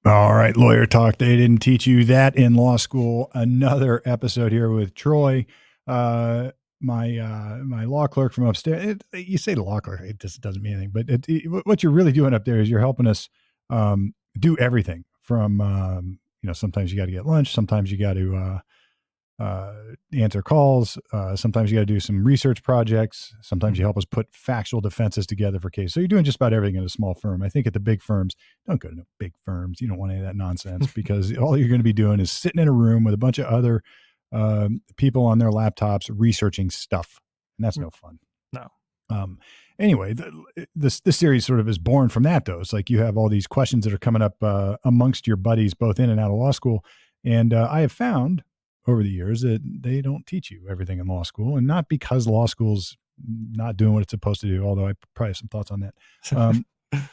All right, lawyer talk. They didn't teach you that in law school. Another episode here with Troy, my law clerk from upstairs. You say law clerk, it just doesn't mean anything. But what you're really doing up there is you're helping us do everything from sometimes you got to get lunch, sometimes you got to answer calls. Sometimes you got to do some research projects. Sometimes you help us put factual defenses together for cases. So you're doing just about everything in a small firm. I think at the big firms, don't go to no big firms. You don't want any of that nonsense because all you're going to be doing is sitting in a room with a bunch of other people on their laptops researching stuff. And that's no fun. No. Anyway, this series sort of is born from that, though. It's like you have all these questions that are coming up amongst your buddies, both in and out of law school. And I have found over the years that they don't teach you everything in law school, and not because law school's not doing what it's supposed to do, although I probably have some thoughts on that.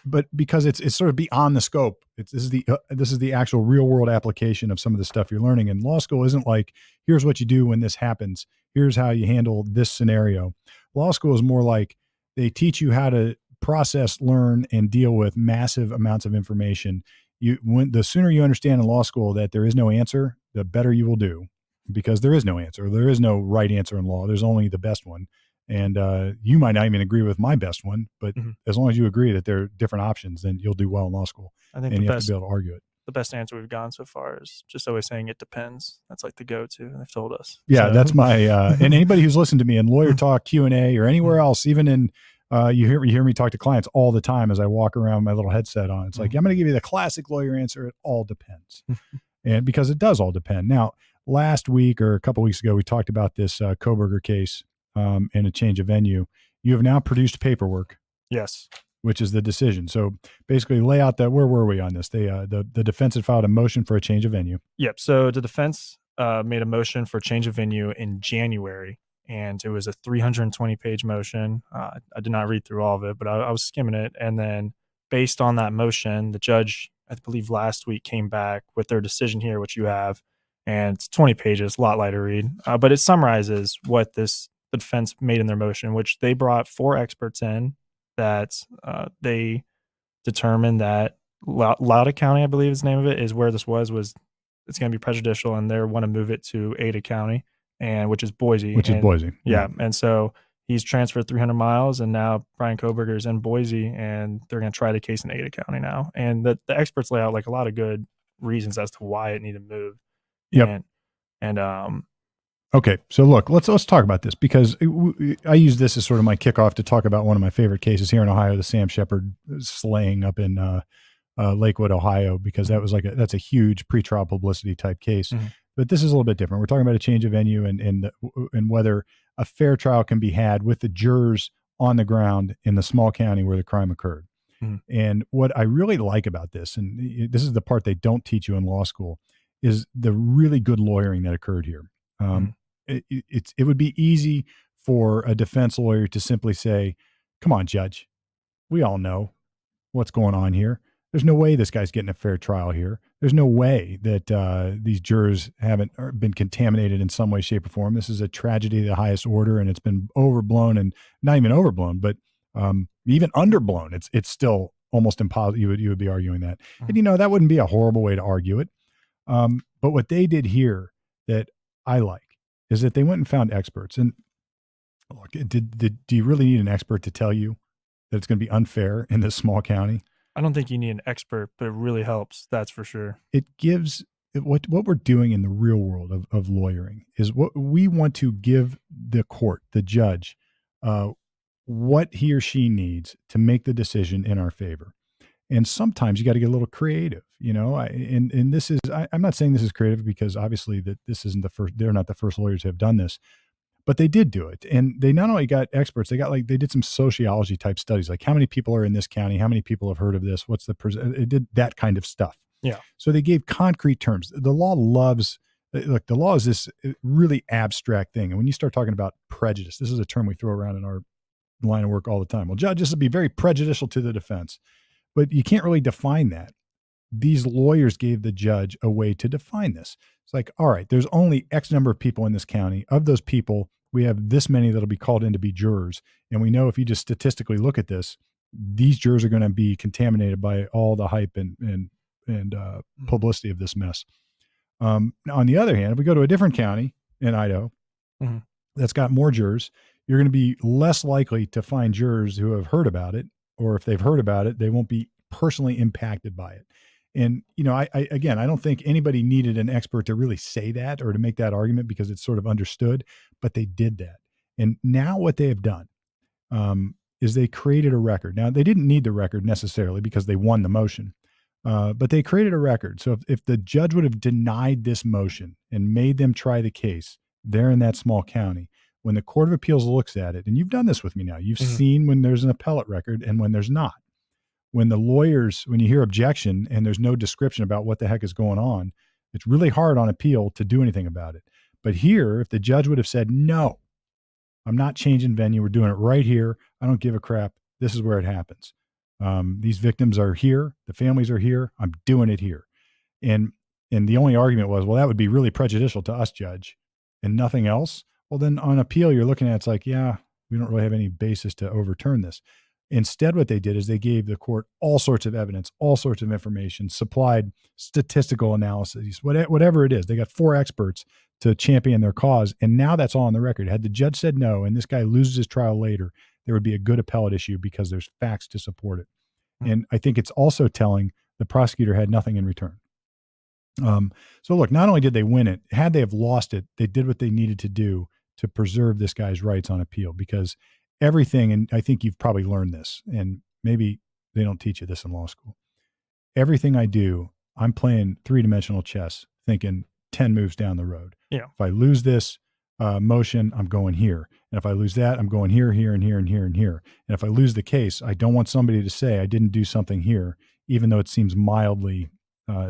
But because it's sort of beyond the scope. This is the actual real world application of some of the stuff you're learning. And law school isn't like, here's what you do when this happens. Here's how you handle this scenario. Law school is more like they teach you how to process, learn, and deal with massive amounts of information. The sooner you understand in law school that there is no answer, the better you will do. Because there is no answer. There is no right answer in law. There's only the best one. And you might not even agree with my best one, but as long as you agree that there are different options, then you'll do well in law school. I think and you have to be able to argue it. The best answer we've gotten so far is just always saying it depends. That's like the go-to, and they've told us. Yeah, so. That's my and anybody who's listened to me in Lawyer Talk, Q&A, or anywhere else, even in you hear me talk to clients all the time as I walk around with my little headset on. It's like, I'm going to give you the classic lawyer answer. It all depends. And because it does all depend. Now, last week or a couple of weeks ago, we talked about this Kohberger case and a change of venue. You have now produced paperwork. Yes. Which is the decision. So basically lay out that, where were we on this? The defense had filed a motion for a change of venue. Yep. So the defense made a motion for change of venue in January, and it was a 320-page motion. I did not read through all of it, but I was skimming it. And then based on that motion, the judge, I believe last week, came back with their decision here, which you have, and it's 20 pages, a lot lighter read. But it summarizes what the defense made in their motion, which they brought 4 experts in that they determined that Loudoun County, I believe is the name of it, is where this was it's going to be prejudicial, and they want to move it to Ada County, which is Boise. Yeah. And so he's transferred 300 miles, and now Bryan Kohberger is in Boise, and they're going to try the case in Ada County now. And the experts lay out like a lot of good reasons as to why it needed moved. Yep. Okay, so look, let's talk about this, because I use this as sort of my kickoff to talk about one of my favorite cases here in Ohio, the Sam Shepard slaying up in Lakewood, Ohio, because that's a huge pretrial publicity type case. But this is a little bit different. We're talking about a change of venue and whether a fair trial can be had with the jurors on the ground in the small county where the crime occurred. And what I really like about this, and this is the part they don't teach you in law school, is the really good lawyering that occurred here. It would be easy for a defense lawyer to simply say, come on, judge, we all know what's going on here. There's no way this guy's getting a fair trial here. There's no way that these jurors haven't been contaminated in some way, shape, or form. This is a tragedy of the highest order, and it's been overblown, and not even overblown, but even underblown. It's still almost impossible. You would be arguing that. And that wouldn't be a horrible way to argue it. But what they did here that I like is that they went and found experts. And look, do you really need an expert to tell you that it's going to be unfair in this small county? I don't think you need an expert, but it really helps. That's for sure. It gives what we're doing in the real world of lawyering is what we want to give the court, the judge, what he or she needs to make the decision in our favor. And sometimes you got to get a little creative, and this is, I'm not saying this is creative because obviously that this isn't they're not the first lawyers who have done this, but they did do it. And they not only got experts, they did some sociology type studies, like how many people are in this county? How many people have heard of this? What's it did that kind of stuff. Yeah. So they gave concrete terms. The law is this really abstract thing. And when you start talking about prejudice, this is a term we throw around in our line of work all the time. Well, judges will be very prejudicial to the defense. But you can't really define that. These lawyers gave the judge a way to define this. It's like, all right, there's only X number of people in this county. Of those people, we have this many that'll be called in to be jurors. And we know if you just statistically look at this, these jurors are going to be contaminated by all the hype and publicity of this mess. On the other hand, if we go to a different county in Idaho Mhm. that's got more jurors, you're going to be less likely to find jurors who have heard about it, or if they've heard about it, they won't be personally impacted by it. And, again, I don't think anybody needed an expert to really say that or to make that argument because it's sort of understood, but they did that. And now what they have done is they created a record. Now, they didn't need the record necessarily because they won the motion, but they created a record. So if the judge would have denied this motion and made them try the case there in that small county, when the Court of Appeals looks at it, and you've done this with me now, you've seen when there's an appellate record and when there's not. When you hear objection and there's no description about what the heck is going on, it's really hard on appeal to do anything about it. But here, if the judge would have said, no, I'm not changing venue, we're doing it right here, I don't give a crap, this is where it happens. These victims are here, the families are here, I'm doing it here. And the only argument was, well, that would be really prejudicial to us, judge, and nothing else. Well, then on appeal, you're looking at it's like, yeah, we don't really have any basis to overturn this. Instead, what they did is they gave the court all sorts of evidence, all sorts of information, supplied statistical analyses, whatever it is. They got 4 experts to champion their cause, and now that's all on the record. Had the judge said no, and this guy loses his trial later, there would be a good appellate issue because there's facts to support it. And I think it's also telling the prosecutor had nothing in return. So look, not only did they win it, had they have lost it, they did what they needed to do to preserve this guy's rights on appeal, because everything, and I think you've probably learned this, and maybe they don't teach you this in law school. Everything I do, I'm playing 3-dimensional chess, thinking 10 moves down the road. Yeah. If I lose this motion, I'm going here. And if I lose that, I'm going here, here, and here, and here, and here. And if I lose the case, I don't want somebody to say I didn't do something here, even though it seems mildly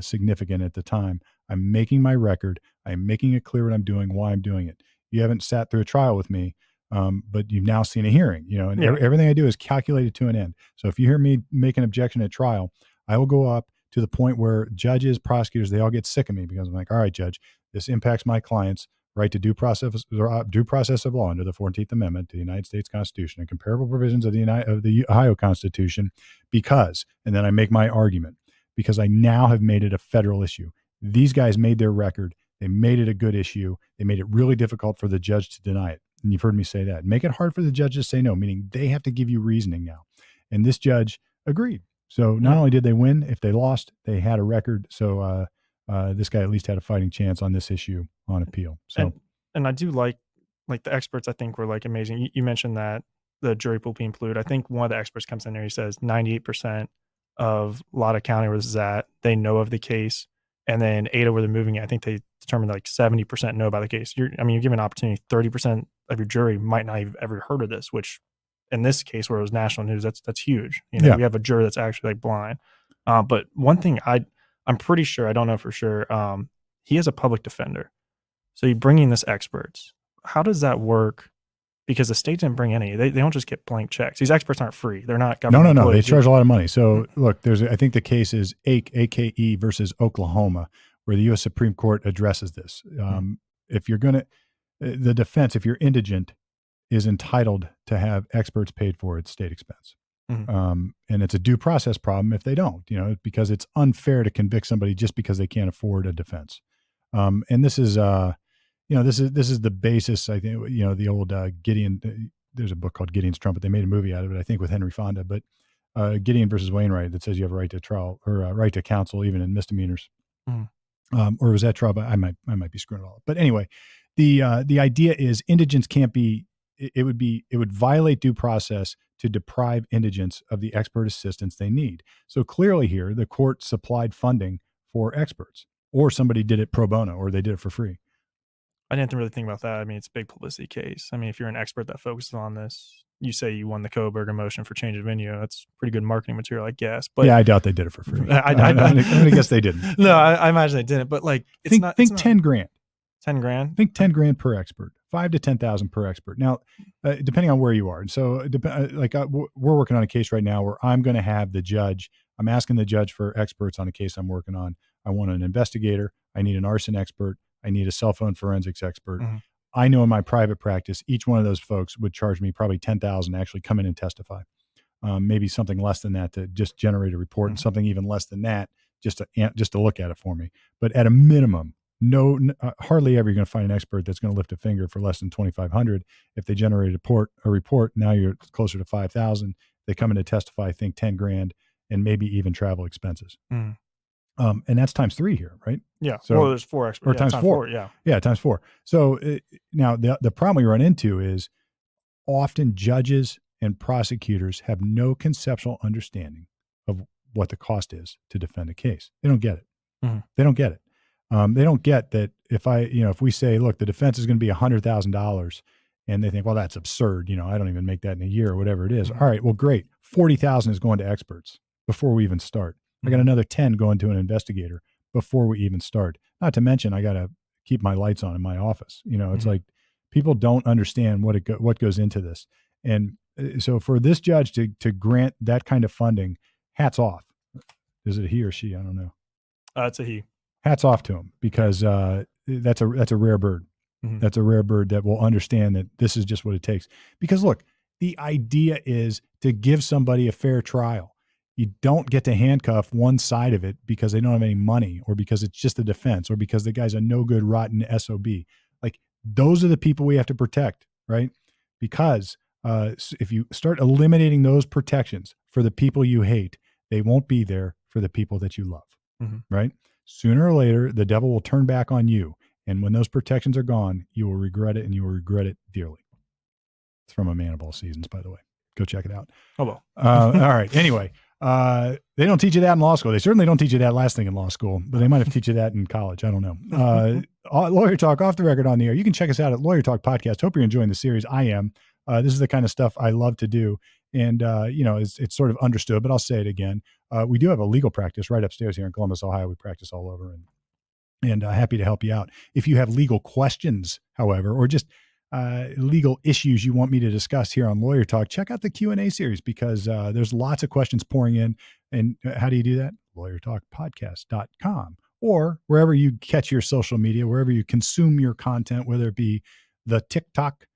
significant at the time. I'm making my record. I'm making it clear what I'm doing, why I'm doing it. You haven't sat through a trial with me, but you've now seen a hearing, and everything I do is calculated to an end. So if you hear me make an objection at trial, I will go up to the point where judges, prosecutors, they all get sick of me because I'm like, all right, judge, this impacts my client's right to due process of law under the 14th Amendment to the United States Constitution and comparable provisions of the Ohio Constitution because, and then I make my argument, because I now have made it a federal issue. These guys made their record. They made it a good issue. They made it really difficult for the judge to deny it. And you've heard me say that. Make it hard for the judge to say no, meaning they have to give you reasoning now. And this judge agreed. So not only did they win, if they lost, they had a record. So this guy at least had a fighting chance on this issue on appeal. So, and I do like the experts, I think, were like amazing. You mentioned that the jury pool being polluted. I think one of the experts comes in there, he says 98% of Lada County where this is at, they know of the case. And then Ada, where they're moving it, I think they determined like 70% know about the case. You're given an opportunity, 30% of your jury might not have ever heard of this, which in this case where it was national news, that's huge. We have a jury that's actually like blind. But one thing I'm pretty sure, I don't know for sure, he is a public defender. So you bring in this experts. How does that work? Because the state didn't bring any. They don't just get blank checks. These experts aren't free. They're not government No. employees. They charge a lot of money. So look, I think the case is AKE versus Oklahoma, where the U.S. Supreme Court addresses this. If you're going to, the defense, if you're indigent, is entitled to have experts paid for at state expense. And it's a due process problem if they don't, because it's unfair to convict somebody just because they can't afford a defense. And this is, this is the basis. I think, the old Gideon. There's a book called Gideon's Trumpet. They made a movie out of it, I think, with Henry Fonda. But Gideon versus Wainwright, that says you have a right to trial or a right to counsel even in misdemeanors. Or was that trial? But I might be screwing it all up. But anyway, the idea is indigents can't be. It would violate due process to deprive indigents of the expert assistance they need. So clearly here, the court supplied funding for experts, or somebody did it pro bono, or they did it for free. I didn't really think about that. I mean, it's a big publicity case. I mean, if you're an expert that focuses on this, you say you won the Kohberger motion for change of venue. That's pretty good marketing material, I guess. But yeah, I doubt they did it for free. I'm gonna guess they didn't. No, I imagine they didn't. But like, think 10 grand. 10 grand. Think 10 grand per expert. 5 to 10,000 per expert. Now, depending on where you are. And so, we're working on a case right now where I'm going to have the judge. I'm asking the judge for experts on a case I'm working on. I want an investigator. I need an arson expert. I need a cell phone forensics expert. I know in my private practice, each one of those folks would charge me probably $10,000 to actually come in and testify. Maybe something less than that to just generate a report, and something even less than that just to look at it for me. But at a minimum, hardly ever you're going to find an expert that's going to lift a finger for less than 2,500. If they generate a report, now you're closer to 5,000. They come in to testify, think 10 grand, and maybe even travel expenses. Mm. And that's times 3 here, right? Yeah. So, well, there's 4 experts. Or times 4. Yeah. Yeah, times 4. So now the problem we run into is often judges and prosecutors have no conceptual understanding of what the cost is to defend a case. They don't get it. Mm-hmm. They don't get it. They don't get that if we say, look, the defense is going to be $100,000, and they think, well, that's absurd. I don't even make that in a year or whatever it is. Mm-hmm. All right, well, great. 40,000 is going to experts before we even start. I got another 10 going to an investigator before we even start. Not to mention, I got to keep my lights on in my office. It's like people don't understand what goes into this. And so for this judge to grant that kind of funding, hats off. Is it he or she? I don't know. It's a he. Hats off to him, because that's a rare bird. Mm-hmm. That's a rare bird that will understand that this is just what it takes. Because look, the idea is to give somebody a fair trial. You don't get to handcuff one side of it because they don't have any money, or because it's just a defense, or because the guy's a no good, rotten SOB. Like, those are the people we have to protect, right? Because if you start eliminating those protections for the people you hate, they won't be there for the people that you love, right? Sooner or later, the devil will turn back on you. And when those protections are gone, you will regret it, and you will regret it dearly. It's from A Man of All Seasons, by the way. Go check it out. Oh, well. All right. Anyway, they don't teach you that in law school. They certainly don't teach you that last thing in law school, but they might have teach you that in college. I don't know. Lawyer Talk Off the Record on the Air. You can check us out at Lawyer Talk Podcast. Hope you're enjoying the series. I am. This is the kind of stuff I love to do. And, it's sort of understood, but I'll say it again. We do have a legal practice right upstairs here in Columbus, Ohio. We practice all over, and happy to help you out. If you have legal questions, however, or just legal issues you want me to discuss here on Lawyer Talk, check out the Q&A series, because there's lots of questions pouring in. And how do you do that? LawyerTalkPodcast.com, or wherever you catch your social media, wherever you consume your content, whether it be the TikTok.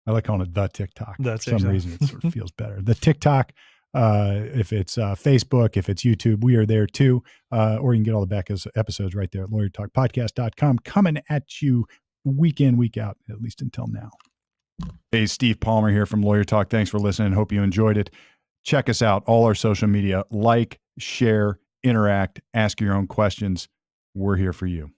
I like calling it the TikTok. For some reason, it sort of feels better. The TikTok, if it's Facebook, if it's YouTube, we are there too. Or you can get all the back episodes right there at LawyerTalkPodcast.com, coming at you week in, week out, at least until now. Hey, Steve Palmer here from Lawyer Talk. Thanks for listening. Hope you enjoyed it. Check us out, all our social media. Like, share, interact, ask your own questions. We're here for you.